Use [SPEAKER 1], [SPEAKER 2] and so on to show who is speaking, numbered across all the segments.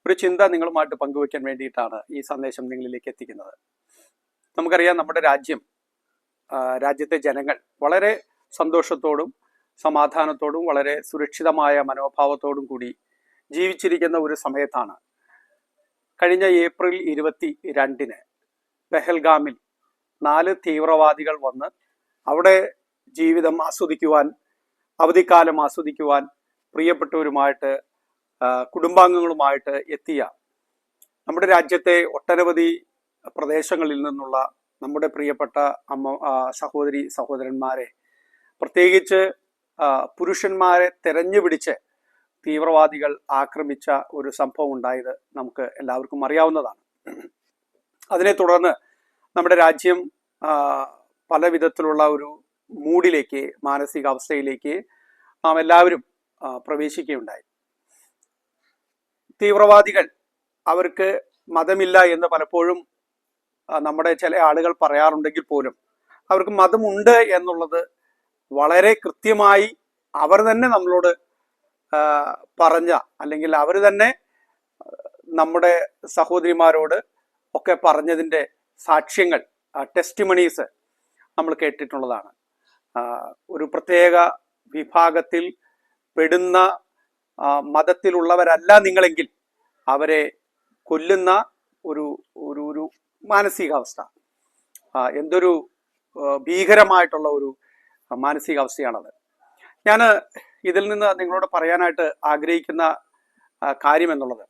[SPEAKER 1] ഒരു ചിന്ത നിങ്ങളുമായിട്ട് പങ്കുവയ്ക്കാൻ വേണ്ടിയിട്ടാണ് ഈ സന്ദേശം നിങ്ങളിലേക്ക് എത്തിക്കുന്നത്. നമുക്കറിയാം, നമ്മുടെ രാജ്യത്തെ ജനങ്ങൾ വളരെ സന്തോഷത്തോടും സമാധാനത്തോടും വളരെ സുരക്ഷിതമായ മനോഭാവത്തോടും കൂടി ജീവിച്ചിരിക്കുന്ന ഒരു സമയത്താണ് കഴിഞ്ഞ ഏപ്രിൽ 22-ന് പെഹൽഗാമിൽ 4 തീവ്രവാദികൾ വന്ന് അവിടെ ജീവിതം ആസ്വദിക്കുവാൻ, അവധിക്കാലം ആസ്വദിക്കുവാൻ പ്രിയപ്പെട്ടവരുമായിട്ട് കുടുംബാംഗങ്ങളുമായിട്ട് എത്തിയ നമ്മുടെ രാജ്യത്തെ ഒട്ടനവധി പ്രദേശങ്ങളിൽ നിന്നുള്ള നമ്മുടെ പ്രിയപ്പെട്ട സഹോദരന്മാരെ, പ്രത്യേകിച്ച് പുരുഷന്മാരെ തെരഞ്ഞുപിടിച്ച് തീവ്രവാദികൾ ആക്രമിച്ച ഒരു സംഭവം ഉണ്ടായത് നമുക്ക് എല്ലാവർക്കും അറിയാവുന്നതാണ്. അതിനെ തുടർന്ന് നമ്മുടെ രാജ്യം പല വിധത്തിലുള്ള ഒരു മൂഡിലേക്ക്, മാനസികാവസ്ഥയിലേക്ക് നാം എല്ലാവരും പ്രവേശിക്കുകയുണ്ടായി. തീവ്രവാദികൾ അവർക്ക് മതമില്ല എന്ന് പലപ്പോഴും നമ്മുടെ ചില ആളുകൾ പറയാറുണ്ടെങ്കിൽ പോലും അവർക്ക് മതമുണ്ട് എന്നുള്ളത് വളരെ കൃത്യമായി അവർ തന്നെ നമ്മളോട് പറഞ്ഞ, അല്ലെങ്കിൽ അവർ തന്നെ നമ്മുടെ സഹോദരിമാരോട് ഒക്കെ പറഞ്ഞതിൻ്റെ സാക്ഷ്യങ്ങൾ, ടെസ്റ്റിമണീസ് നമ്മൾ കേട്ടിട്ടുള്ളതാണ്. ഒരു പ്രത്യേക വിഭാഗത്തിൽ പെടുന്ന മതത്തിലുള്ളവരല്ല നിങ്ങളെങ്കിൽ അവരെ കൊല്ലുന്ന ഒരു ഒരു ഒരു മാനസികാവസ്ഥ, എന്തൊരു ഭീകരമായിട്ടുള്ള ഒരു മാനസികാവസ്ഥയാണത്. ഞാൻ ഇതിൽ നിന്ന് നിങ്ങളോട് പറയാനായിട്ട് ആഗ്രഹിക്കുന്ന കാര്യം എന്നുള്ളത്,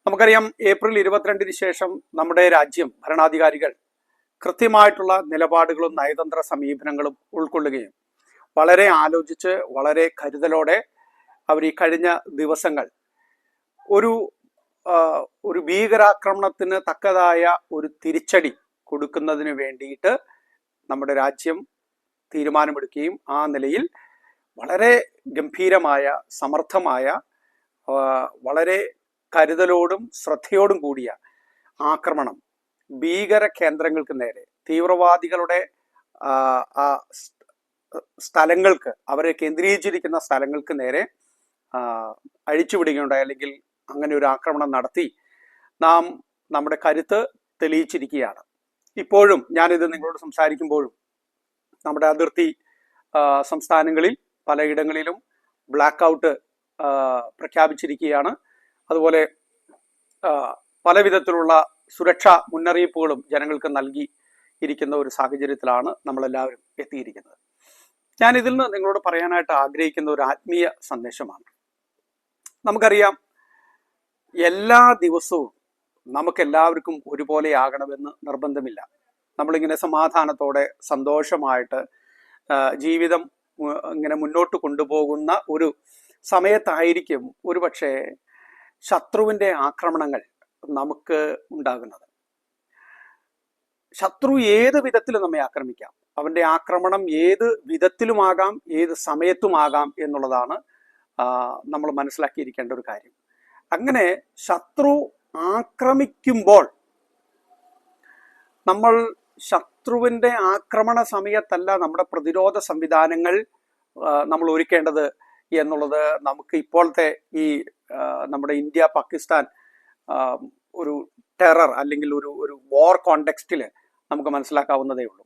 [SPEAKER 1] നമുക്കറിയാം, ഏപ്രിൽ 22-ന് ശേഷം നമ്മുടെ രാജ്യം ഭരണാധികാരികൾ കൃത്യമായിട്ടുള്ള നിലപാടുകളും നയതന്ത്ര സമീപനങ്ങളും ഉൾക്കൊള്ളുകയും വളരെ ആലോചിച്ച് വളരെ കരുതലോടെ അവർ ഈ കഴിഞ്ഞ ദിവസങ്ങൾ ഒരു ഭീകരാക്രമണത്തിന് തക്കതായ ഒരു തിരിച്ചടി കൊടുക്കുന്നതിന് വേണ്ടിയിട്ട് നമ്മുടെ രാജ്യം തീരുമാനമെടുക്കുകയും ആ നിലയിൽ വളരെ ഗംഭീരമായ, സമർത്ഥമായ, വളരെ കരുതലോടും ശ്രദ്ധയോടും കൂടിയ ആക്രമണം ഭീകര കേന്ദ്രങ്ങൾക്ക് നേരെ, തീവ്രവാദികളുടെ സ്ഥലങ്ങൾക്ക്, അവരെ കേന്ദ്രീകരിച്ചിരിക്കുന്ന സ്ഥലങ്ങൾക്ക് നേരെ അഴിച്ചുവിടുകയുണ്ടായി, അല്ലെങ്കിൽ അങ്ങനെ ഒരു ആക്രമണം നടത്തി നാം നമ്മുടെ കരുത്ത് തെളിയിച്ചിരിക്കുകയാണ്. ഇപ്പോഴും ഞാനിത് നിങ്ങളോട് സംസാരിക്കുമ്പോഴും നമ്മുടെ അതിർത്തി സംസ്ഥാനങ്ങളിൽ പലയിടങ്ങളിലും ബ്ലാക്ക് ഔട്ട് പ്രഖ്യാപിച്ചിരിക്കുകയാണ്. അതുപോലെ പല വിധത്തിലുള്ള സുരക്ഷാ മുന്നറിയിപ്പുകളും ജനങ്ങൾക്ക് നൽകി ഇരിക്കുന്ന ഒരു സാഹചര്യത്തിലാണ് നമ്മളെല്ലാവരും എത്തിയിരിക്കുന്നത്. ഞാൻ ഇതിൽ നിന്ന് നിങ്ങളോട് പറയാനായിട്ട് ആഗ്രഹിക്കുന്ന ഒരു ആത്മീയ സന്ദേശമാണ്. നമുക്കറിയാം, എല്ലാ ദിവസവും നമുക്കെല്ലാവർക്കും ഒരുപോലെ ആകണമെന്ന് നിർബന്ധമില്ല. നമ്മളിങ്ങനെ സമാധാനത്തോടെ സന്തോഷമായിട്ട് ജീവിതം ഇങ്ങനെ മുന്നോട്ട് കൊണ്ടുപോകുന്ന ഒരു സമയത്തായിരിക്കും ഒരുപക്ഷെ ശത്രുവിൻ്റെ ആക്രമണങ്ങൾ നമുക്ക് ഉണ്ടാകുന്നത്. ശത്രു ഏത് വിധത്തിലും നമ്മെ ആക്രമിക്കാം. അവൻ്റെ ആക്രമണം ഏത് വിധത്തിലുമാകാം, ഏത് സമയത്തുമാകാം എന്നുള്ളതാണ് നമ്മൾ മനസ്സിലാക്കിയിരിക്കേണ്ട ഒരു കാര്യം. അങ്ങനെ ശത്രു ആക്രമിക്കുമ്പോൾ നമ്മൾ ശത്രുവിൻ്റെ ആക്രമണ സമയത്തല്ല നമ്മുടെ പ്രതിരോധ സംവിധാനങ്ങൾ നമ്മൾ ഒരുക്കേണ്ടത് എന്നുള്ളത് നമുക്ക് ഇപ്പോഴത്തെ ഈ നമ്മുടെ ഇന്ത്യ പാകിസ്ഥാൻ ഒരു ടെറർ അല്ലെങ്കിൽ ഒരു വാർ കോണ്ടെക്സ്റ്റിൽ നമുക്ക് മനസ്സിലാക്കാവുന്നതേ ഉള്ളൂ.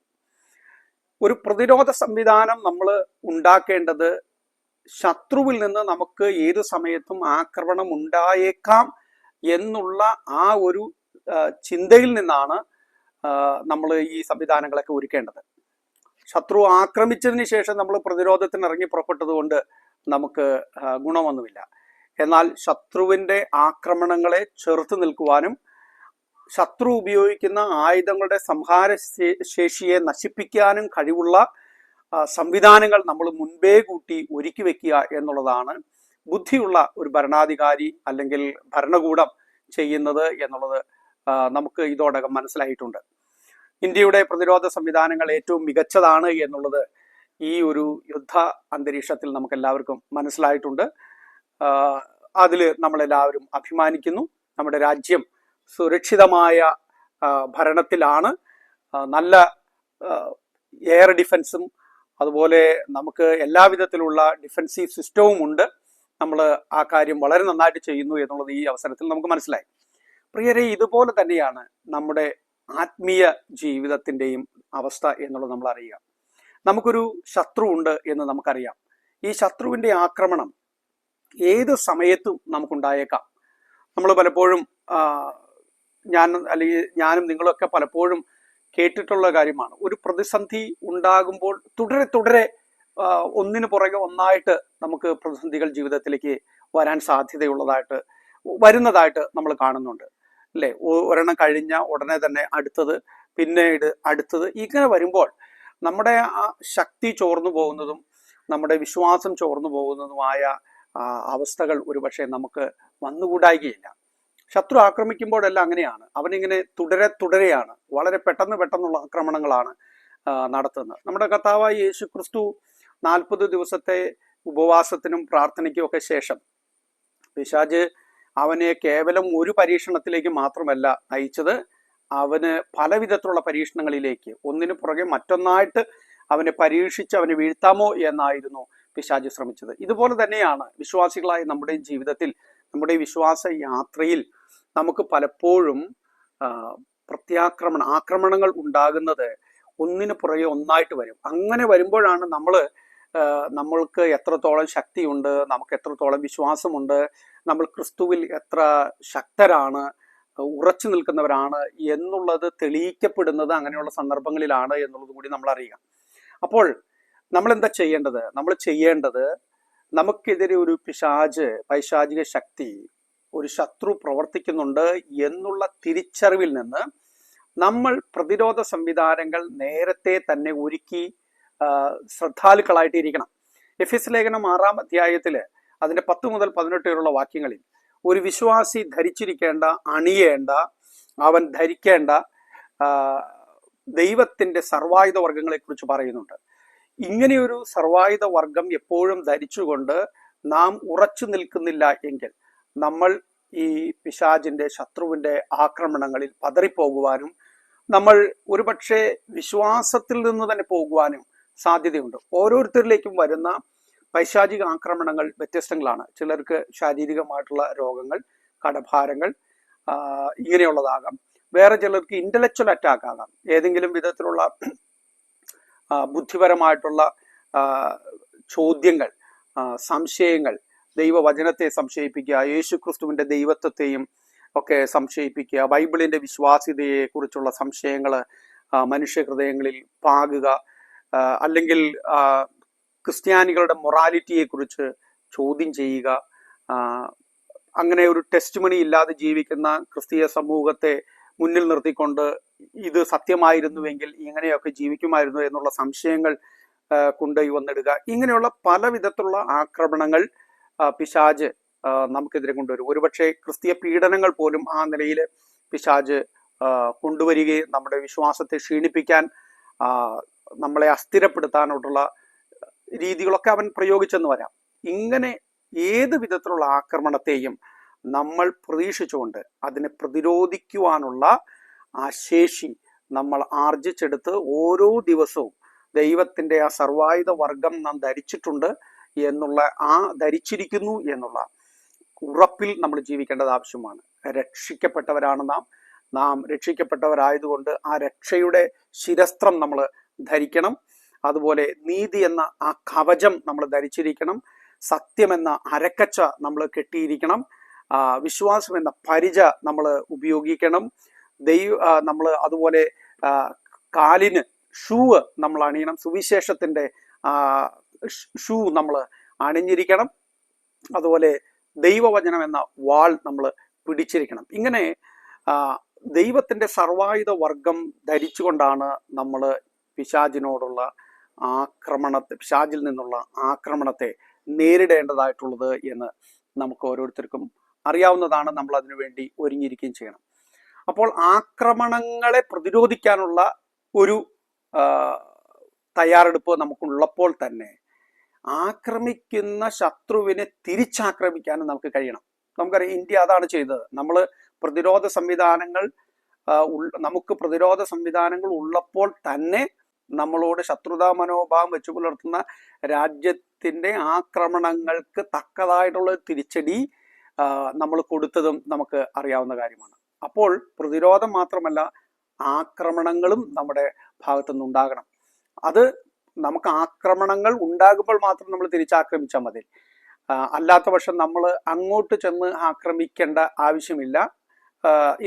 [SPEAKER 1] ഒരു പ്രതിരോധ സംവിധാനം നമ്മൾ ഉണ്ടാക്കേണ്ടത് ശത്രുവിൽ നിന്ന് നമുക്ക് ഏതു സമയത്തും ആക്രമണം ഉണ്ടായേക്കാം എന്നുള്ള ആ ഒരു ചിന്തയിൽ നിന്നാണ് നമ്മൾ ഈ സംവിധാനങ്ങളൊക്കെ ഒരുക്കേണ്ടത്. ശത്രു ആക്രമിച്ചതിന് ശേഷം നമ്മൾ പ്രതിരോധത്തിന് ഇറങ്ങി പുറപ്പെട്ടത് കൊണ്ട് നമുക്ക് ഗുണമൊന്നുമില്ല. എന്നാൽ ശത്രുവിൻ്റെ ആക്രമണങ്ങളെ ചെറുത്ത് നിൽക്കുവാനും ശത്രു ഉപയോഗിക്കുന്ന ആയുധങ്ങളുടെ സംഹാര ശേഷിയെ നശിപ്പിക്കാനും കഴിവുള്ള സംവിധാനങ്ങൾ നമ്മൾ മുൻപേ കൂട്ടി ഒരുക്കി വെക്കുക എന്നുള്ളതാണ് ബുദ്ധിയുള്ള ഒരു ഭരണാധികാരി അല്ലെങ്കിൽ ഭരണകൂടം ചെയ്യുന്നത് എന്നുള്ളത് നമുക്ക് ഇതോടകം മനസ്സിലായിട്ടുണ്ട്. ഇന്ത്യയുടെ പ്രതിരോധ സംവിധാനങ്ങൾ ഏറ്റവും മികച്ചതാണ് എന്നുള്ളത് ഈ ഒരു യുദ്ധ അന്തരീക്ഷത്തിൽ നമുക്കെല്ലാവർക്കും മനസ്സിലായിട്ടുണ്ട്. അതിൽ നമ്മളെല്ലാവരും അഭിമാനിക്കുന്നു. നമ്മുടെ രാജ്യം സുരക്ഷിതമായ ഭരണത്തിലാണ്. നല്ല എയർ ഡിഫൻസും അതുപോലെ നമുക്ക് എല്ലാവിധത്തിലുള്ള ഡിഫൻസീവ് സിസ്റ്റവും ഉണ്ട്. നമ്മൾ ആ കാര്യം വളരെ നന്നായിട്ട് ചെയ്യുന്നു എന്നുള്ളത് ഈ അവസരത്തിൽ നമുക്ക് മനസ്സിലായി. പ്രിയരെ, ഇതുപോലെ തന്നെയാണ് നമ്മുടെ ആത്മീയ ജീവിതത്തിൻ്റെയും അവസ്ഥ എന്നുള്ളത് നമ്മൾ അറിയുക. നമുക്കൊരു ശത്രു ഉണ്ട് എന്ന് നമുക്കറിയാം. ഈ ശത്രുവിൻ്റെ ആക്രമണം ഏത് സമയത്തും നമുക്കുണ്ടായേക്കാം. നമ്മൾ പലപ്പോഴും ഞാനും നിങ്ങളൊക്കെ പലപ്പോഴും കേട്ടിട്ടുള്ള കാര്യമാണ്. ഒരു പ്രതിസന്ധി ഉണ്ടാകുമ്പോൾ തുടരെ ഒന്നിനു പുറകെ ഒന്നായിട്ട് നമുക്ക് പ്രതിസന്ധികൾ ജീവിതത്തിലേക്ക് വരാൻ വരുന്നതായിട്ട് നമ്മൾ കാണുന്നുണ്ട്, അല്ലേ? ഒരെണ്ണം കഴിഞ്ഞ ഉടനെ തന്നെ അടുത്തത്, പിന്നീട് അടുത്തത്. ഇങ്ങനെ വരുമ്പോൾ നമ്മുടെ ആ ശക്തി ചോർന്നു പോകുന്നതും നമ്മുടെ വിശ്വാസം ചോർന്നു പോകുന്നതുമായ അവസ്ഥകൾ ഒരുപക്ഷെ നമുക്ക് വന്നുകൂടായികയില്ല. ശത്രു ആക്രമിക്കുമ്പോഴെല്ലാം അങ്ങനെയാണ്. അവനിങ്ങനെ തുടരെയാണ്, വളരെ പെട്ടെന്നുള്ള ആക്രമണങ്ങളാണ് നടത്തുന്നത്. നമ്മുടെ കർത്താവായ യേശു ക്രിസ്തു 40 ദിവസത്തെ ഉപവാസത്തിനും പ്രാർത്ഥനയ്ക്കും ഒക്കെ ശേഷം പിശാച് അവനെ കേവലം ഒരു പരീക്ഷണത്തിലേക്ക് മാത്രമല്ല നയിച്ചത്, അവന് പലവിധത്തിലുള്ള പരീക്ഷണങ്ങളിലേക്ക് ഒന്നിനു പുറകെ മറ്റൊന്നായിട്ട് അവനെ പരീക്ഷിച്ച് അവനെ വീഴ്ത്താമോ എന്നായിരുന്നു പിശാച് ശ്രമിച്ചത്. ഇതുപോലെ തന്നെയാണ് വിശ്വാസികളായ നമ്മുടെ ജീവിതത്തിൽ, നമ്മുടെ വിശ്വാസ യാത്രയിൽ നമുക്ക് പലപ്പോഴും ആക്രമണങ്ങൾ ഉണ്ടാകുന്നത് ഒന്നിനു പുറകെ ഒന്നായിട്ട് വരും. അങ്ങനെ വരുമ്പോഴാണ് നമ്മൾക്ക് എത്രത്തോളം ശക്തിയുണ്ട്, നമുക്ക് എത്രത്തോളം വിശ്വാസമുണ്ട്, നമ്മൾ ക്രിസ്തുവിൽ എത്ര ശക്തരാണ്, ഉറച്ചു നിൽക്കുന്നവരാണ് എന്നുള്ളത് തെളിയിക്കപ്പെടുന്നത് അങ്ങനെയുള്ള സന്ദർഭങ്ങളിലാണ് എന്നുള്ളത് കൂടി നമ്മൾ അറിയുക. അപ്പോൾ നമ്മൾ എന്താ ചെയ്യേണ്ടത്? നമ്മൾ ചെയ്യേണ്ടത്, നമുക്കെതിരെ ഒരു പൈശാചിക ശക്തി, ഒരു ശത്രു പ്രവർത്തിക്കുന്നുണ്ട് എന്നുള്ള തിരിച്ചറിവിൽ നിന്ന് നമ്മൾ പ്രതിരോധ സംവിധാനങ്ങൾ നേരത്തെ തന്നെ ഒരുക്കി ശ്രദ്ധാലുക്കളായിട്ട് ഇരിക്കണം. എഫെസ്യ ലേഖനം 6-ാം അധ്യായത്തില് അതിന്റെ 10 മുതൽ 18 വരെയുള്ള വാക്യങ്ങളിൽ ഒരു വിശ്വാസി അവൻ ധരിക്കേണ്ട ദൈവത്തിന്റെ സർവായുധ വർഗങ്ങളെ കുറിച്ച് പറയുന്നുണ്ട്. ഇങ്ങനെയൊരു സർവായുധ വർഗം എപ്പോഴും ധരിച്ചുകൊണ്ട് നാം ഉറച്ചു നിൽക്കുന്നില്ല എങ്കിൽ നമ്മൾ ഈ പിശാചിന്റെ, ശത്രുവിന്റെ ആക്രമണങ്ങളിൽ പതറിപ്പോകുവാനും നമ്മൾ ഒരുപക്ഷെ വിശ്വാസത്തിൽ നിന്ന് തന്നെ പോകുവാനും സാധ്യതയുണ്ട്. ഓരോരുത്തരിലേക്കും വരുന്ന പൈശാചിക ആക്രമണങ്ങൾ വ്യത്യസ്തങ്ങളാണ്. ചിലർക്ക് ശാരീരികമായിട്ടുള്ള രോഗങ്ങൾ, കടഭാരങ്ങൾ, ഇങ്ങനെയുള്ളതാകാം. വേറെ ചിലർക്ക് ഇന്റലക്ച്വൽ അറ്റാക്ക് ആകാം. ഏതെങ്കിലും വിധത്തിലുള്ള ബുദ്ധിപരമായിട്ടുള്ള ചോദ്യങ്ങൾ, സംശയങ്ങൾ, ദൈവവചനത്തെ സംശയിപ്പിക്കുക, യേശുക്രിസ്തുവിന്റെ ദൈവത്വത്തെയും ഒക്കെ സംശയിപ്പിക്കുക, ബൈബിളിന്റെ വിശ്വാസ്യതയെ കുറിച്ചുള്ള സംശയങ്ങൾ മനുഷ്യ ഹൃദയങ്ങളിൽ പാകുക, അല്ലെങ്കിൽ ക്രിസ്ത്യാനികളുടെ മൊറാലിറ്റിയെ കുറിച്ച് ചോദ്യം ചെയ്യുക, അങ്ങനെ ഒരു ടെസ്റ്റ് മണി ഇല്ലാതെ ജീവിക്കുന്ന ക്രിസ്തീയ സമൂഹത്തെ മുന്നിൽ നിർത്തിക്കൊണ്ട് ഇത് സത്യമായിരുന്നുവെങ്കിൽ ഇങ്ങനെയൊക്കെ ജീവിക്കുമായിരുന്നു എന്നുള്ള സംശയങ്ങൾ കൊണ്ടുപോയി വന്നിടുക. ഇങ്ങനെയുള്ള പല വിധത്തിലുള്ള ആക്രമണങ്ങൾ പിശാച് നമുക്കെതിരെ കൊണ്ടുവരും. ഒരുപക്ഷെ ക്രിസ്തീയ പീഡനങ്ങൾ പോലും ആ നിലയിൽ പിശാച് കൊണ്ടുവരികയും നമ്മുടെ വിശ്വാസത്തെ ക്ഷീണിപ്പിക്കാൻ, നമ്മളെ അസ്ഥിരപ്പെടുത്താനായിട്ടുള്ള രീതികളൊക്കെ അവൻ പ്രയോഗിച്ചെന്ന് വരാം. ഇങ്ങനെ ഏത് വിധത്തിലുള്ള ആക്രമണത്തെയും നമ്മൾ പ്രതീക്ഷിച്ചുകൊണ്ട് അതിനെ പ്രതിരോധിക്കുവാനുള്ള ആ ശേഷി നമ്മൾ ആർജിച്ചെടുത്ത് ഓരോ ദിവസവും ദൈവത്തിന്റെ ആ സർവായുധ വർഗം നാം ധരിച്ചിട്ടുണ്ട് എന്നുള്ള, ധരിച്ചിരിക്കുന്നു എന്നുള്ള ഉറപ്പിൽ നമ്മൾ ജീവിക്കേണ്ടത് ആവശ്യമാണ്. രക്ഷിക്കപ്പെട്ടവരാണ് നാം രക്ഷിക്കപ്പെട്ടവരായതുകൊണ്ട് ആ രക്ഷയുടെ ശിരസ്ത്രം നമ്മൾ ധരിക്കണം. അതുപോലെ നീതി എന്ന ആ കവചം നമ്മൾ ധരിച്ചിരിക്കണം. സത്യം എന്ന അരക്കച്ച നമ്മൾ കെട്ടിയിരിക്കണം. വിശ്വാസം എന്ന പരിച നമ്മൾ ഉപയോഗിക്കണം. നമ്മൾ അതുപോലെ കാലിന് ഷൂ നമ്മൾ അണിയണം. സുവിശേഷത്തിന്റെ ഷൂ നമ്മൾ അണിഞ്ഞിരിക്കണം. അതുപോലെ ദൈവവചനം എന്ന വാൾ നമ്മൾ പിടിച്ചിരിക്കണം. ഇങ്ങനെ ദൈവത്തിന്റെ സർവായുധ വർഗം ധരിച്ചുകൊണ്ടാണ് നമ്മൾ പിശാചിനോടുള്ള പിശാചിൽ നിന്നുള്ള ആക്രമണത്തെ നേരിടേണ്ടതായിട്ടുള്ളത് എന്ന് നമുക്ക് ഓരോരുത്തർക്കും അറിയാവുന്നതാണ്. നമ്മൾ അതിനുവേണ്ടി ഒരുങ്ങിയിരിക്കുകയും ചെയ്യണം. അപ്പോൾ ആക്രമണങ്ങളെ പ്രതിരോധിക്കാനുള്ള ഒരു തയ്യാറെടുപ്പ് നമുക്കുള്ളപ്പോൾ തന്നെ ആക്രമിക്കുന്ന ശത്രുവിനെ തിരിച്ചാക്രമിക്കാനും നമുക്ക് കഴിയണം. നമുക്കറിയാം, ഇന്ത്യ അതാണ് ചെയ്തത്. നമുക്ക് പ്രതിരോധ സംവിധാനങ്ങൾ ഉള്ളപ്പോൾ തന്നെ നമ്മളോട് ശത്രുതാ മനോഭാവം വെച്ചു പുലർത്തുന്ന ദൈവത്തിൻ്റെ ആക്രമണങ്ങൾക്ക് തക്കതായിട്ടുള്ള തിരിച്ചടി നമ്മൾ കൊടുത്തതും നമുക്ക് അറിയാവുന്ന കാര്യമാണ്. അപ്പോൾ പ്രതിരോധം മാത്രമല്ല, ആക്രമണങ്ങളും നമ്മുടെ ഭാഗത്തുനിന്ന് ഉണ്ടാകണം. അത് നമുക്ക് ആക്രമണങ്ങൾ ഉണ്ടാകുമ്പോൾ മാത്രം നമ്മൾ തിരിച്ചാക്രമിച്ചാൽ മതി. അല്ലാത്ത പക്ഷം നമ്മൾ അങ്ങോട്ട് ചെന്ന് ആക്രമിക്കേണ്ട ആവശ്യമില്ല.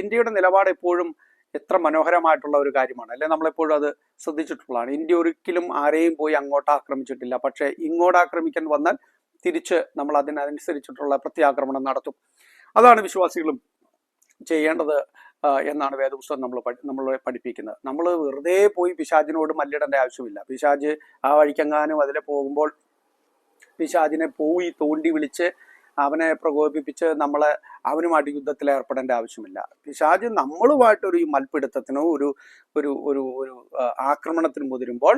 [SPEAKER 1] ഇന്ത്യയുടെ നിലപാട് എപ്പോഴും എത്ര മനോഹരമായിട്ടുള്ള ഒരു കാര്യമാണ് അല്ലെ, നമ്മളെപ്പോഴും അത് ശ്രദ്ധിച്ചിട്ടുള്ളതാണ്. ഇന്ത്യ ഒരിക്കലും ആരെയും പോയി അങ്ങോട്ട് ആക്രമിച്ചിട്ടില്ല. പക്ഷെ ഇങ്ങോട്ട് ആക്രമിക്കാൻ വന്നാൽ തിരിച്ച് നമ്മൾ അതിനനുസരിച്ചിട്ടുള്ള പ്രത്യാക്രമണം നടത്തും. അതാണ് വിശ്വാസികളും ചെയ്യേണ്ടത് എന്നാണ് വേദപുസ്തകം നമ്മളെ പഠിപ്പിക്കുന്നത്. നമ്മൾ വെറുതെ പോയി പിശാചിനോട് മല്ലിടേണ്ട ആവശ്യമില്ല. പിശാച് ആ വഴിക്കെങ്ങാനും അതിലെ പോകുമ്പോൾ പിശാചിനെ പോയി തോണ്ടി വിളിച്ച് അവനെ പ്രകോപിപ്പിച്ച് അവനുമായിട്ട് യുദ്ധത്തിൽ ഏർപ്പെടേണ്ട ആവശ്യമില്ല. പിശാച് നമ്മളുമായിട്ടൊരു മൽപ്പിടുത്തത്തിനോ ഒരു ഒരു ഒരു ഒരു ആക്രമണത്തിന് മുതിരുമ്പോൾ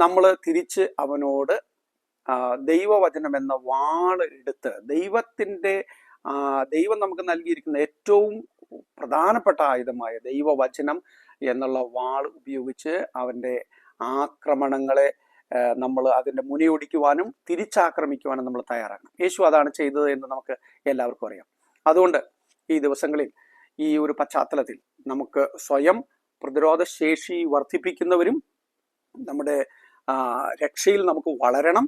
[SPEAKER 1] നമ്മൾ തിരിച്ച് അവനോട് ദൈവവചനം എന്ന വാള് എടുത്ത് ദൈവം നമുക്ക് നൽകിയിരിക്കുന്ന ഏറ്റവും പ്രധാനപ്പെട്ട ആയുധമായ ദൈവവചനം എന്നുള്ള വാൾ ഉപയോഗിച്ച് അവൻ്റെ ആക്രമണങ്ങളെ നമ്മൾ അതിൻ്റെ മുനയൊടിക്കുവാനും തിരിച്ചാക്രമിക്കുവാനും നമ്മൾ തയ്യാറാകണം. യേശു അതാണ് ചെയ്തത് എന്ന് നമുക്ക് എല്ലാവർക്കും അറിയാം. അതുകൊണ്ട് ഈ ദിവസങ്ങളിൽ ഈ ഒരു പശ്ചാത്തലത്തിൽ നമുക്ക് സ്വയം പ്രതിരോധ ശേഷി വർദ്ധിപ്പിക്കുന്നവരും നമ്മുടെ രക്ഷയിൽ നമുക്ക് വളരണം.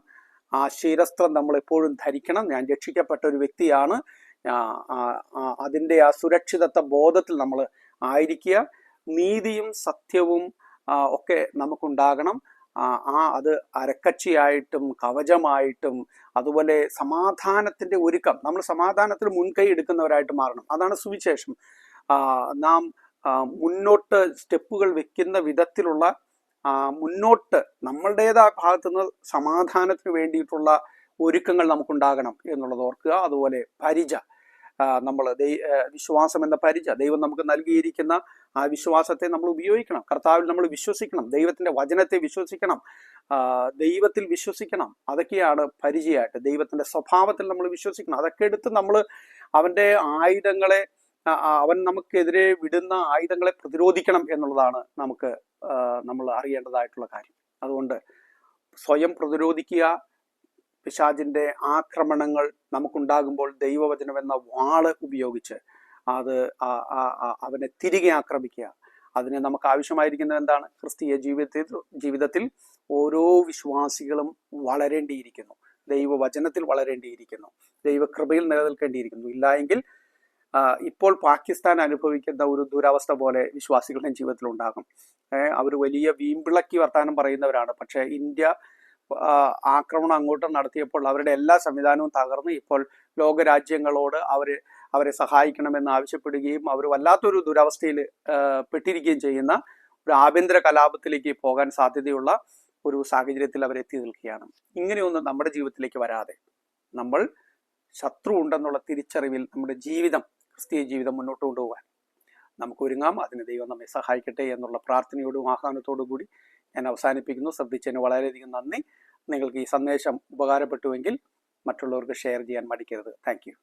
[SPEAKER 1] ആ ശിരസ്ത്രം നമ്മൾ എപ്പോഴും ധരിക്കണം. ഞാൻ രക്ഷിക്കപ്പെട്ട ഒരു വ്യക്തിയാണ്, അതിൻ്റെ ആ സുരക്ഷിതത്വ ബോധത്തിൽ നമ്മൾ ആയിരിക്കുക. നീതിയും സത്യവും ഒക്കെ നമുക്കുണ്ടാകണം. അത് അരക്കച്ചിയായിട്ടും കവചമായിട്ടും അതുപോലെ സമാധാനത്തിൻ്റെ ഒരുക്കം, നമ്മൾ സമാധാനത്തിന് മുൻകൈ എടുക്കുന്നവരായിട്ട് മാറണം. അതാണ് സുവിശേഷം. നാം മുന്നോട്ട് സ്റ്റെപ്പുകൾ വെക്കുന്ന വിധത്തിലുള്ള മുന്നോട്ട് നമ്മളുടേതായ ഭാഗത്തുനിന്ന് സമാധാനത്തിന് വേണ്ടിയിട്ടുള്ള ഒരുക്കങ്ങൾ നമുക്കുണ്ടാകണം എന്നുള്ളത് ഓർക്കുക. അതുപോലെ പരിച, നമ്മൾ വിശ്വാസം എന്ന പരിച, ദൈവം നമുക്ക് നൽകിയിരിക്കുന്ന ആ വിശ്വാസത്തെ നമ്മൾ ഉപയോഗിക്കണം. കർത്താവിൽ നമ്മൾ വിശ്വസിക്കണം, ദൈവത്തിൻ്റെ വചനത്തെ വിശ്വസിക്കണം, ദൈവത്തിൽ വിശ്വസിക്കണം. അതൊക്കെയാണ് പരിചയമായിട്ട്. ദൈവത്തിൻ്റെ സ്വഭാവത്തിൽ നമ്മൾ വിശ്വസിക്കണം. അതൊക്കെ എടുത്ത് നമ്മൾ അവൻ്റെ ആയുധങ്ങളെ, അവൻ നമുക്കെതിരെ വിടുന്ന ആയുധങ്ങളെ പ്രതിരോധിക്കണം എന്നുള്ളതാണ് നമ്മൾ അറിയേണ്ടതായിട്ടുള്ള കാര്യം. അതുകൊണ്ട് സ്വയം പ്രതിരോധിക്കുക. പിശാചിൻ്റെ ആക്രമണങ്ങൾ നമുക്കുണ്ടാകുമ്പോൾ ദൈവവചനം എന്ന വാള് ഉപയോഗിച്ച് അവനെ തിരികെ ആക്രമിക്കുക. അതിന് നമുക്ക് ആവശ്യമായിരിക്കുന്നത് എന്താണ്? ക്രിസ്തീയ ജീവിതത്തിൽ ഓരോ വിശ്വാസികളും വളരേണ്ടിയിരിക്കുന്നു, ദൈവവചനത്തിൽ വളരേണ്ടിയിരിക്കുന്നു, ദൈവകൃപയിൽ നിലനിൽക്കേണ്ടിയിരിക്കുന്നു. ഇല്ലായെങ്കിൽ ഇപ്പോൾ പാകിസ്ഥാൻ അനുഭവിക്കുന്ന ഒരു ദുരവസ്ഥ പോലെ വിശ്വാസികളുടെ ജീവിതത്തിൽ ഉണ്ടാകും. അവർ വലിയ വീമ്പിളക്കി വർത്താനം പറയുന്നവരാണ്. പക്ഷേ ഇന്ത്യ ആക്രമണം അങ്ങോട്ട് നടത്തിയപ്പോൾ അവരുടെ എല്ലാ സംവിധാനവും തകർന്ന് ഇപ്പോൾ ലോകരാജ്യങ്ങളോട് അവരെ സഹായിക്കണമെന്ന് ആവശ്യപ്പെടുകയും അവർ വല്ലാത്തൊരു ദുരവസ്ഥയിൽ പെട്ടിരിക്കുകയും ചെയ്യുന്ന ഒരു ആഭ്യന്തര കലാപത്തിലേക്ക് പോകാൻ സാധ്യതയുള്ള ഒരു സാഹചര്യത്തിൽ അവരെത്തി നിൽക്കുകയാണ്. ഇങ്ങനെയൊന്നും നമ്മുടെ ജീവിതത്തിലേക്ക് വരാതെ നമ്മൾ ശത്രു ഉണ്ടെന്നുള്ള തിരിച്ചറിവിൽ നമ്മുടെ ജീവിതം, ക്രിസ്തീയ ജീവിതം മുന്നോട്ട് കൊണ്ടുപോകാൻ നമുക്ക് ഒരുങ്ങാം. അതിന് ദൈവം നമ്മെ സഹായിക്കട്ടെ എന്നുള്ള പ്രാർത്ഥനയോടും ആഹ്വാനത്തോടും കൂടി ഞാൻ അവസാനിപ്പിക്കുന്നു. ശ്രദ്ധിച്ചതിന് വളരെയധികം നന്ദി. നിങ്ങൾക്ക് ഈ സന്ദേശം ഉപകാരപ്പെട്ടുവെങ്കിൽ മറ്റുള്ളവർക്ക് ഷെയർ ചെയ്യാൻ മടിക്കരുത്. Thank you.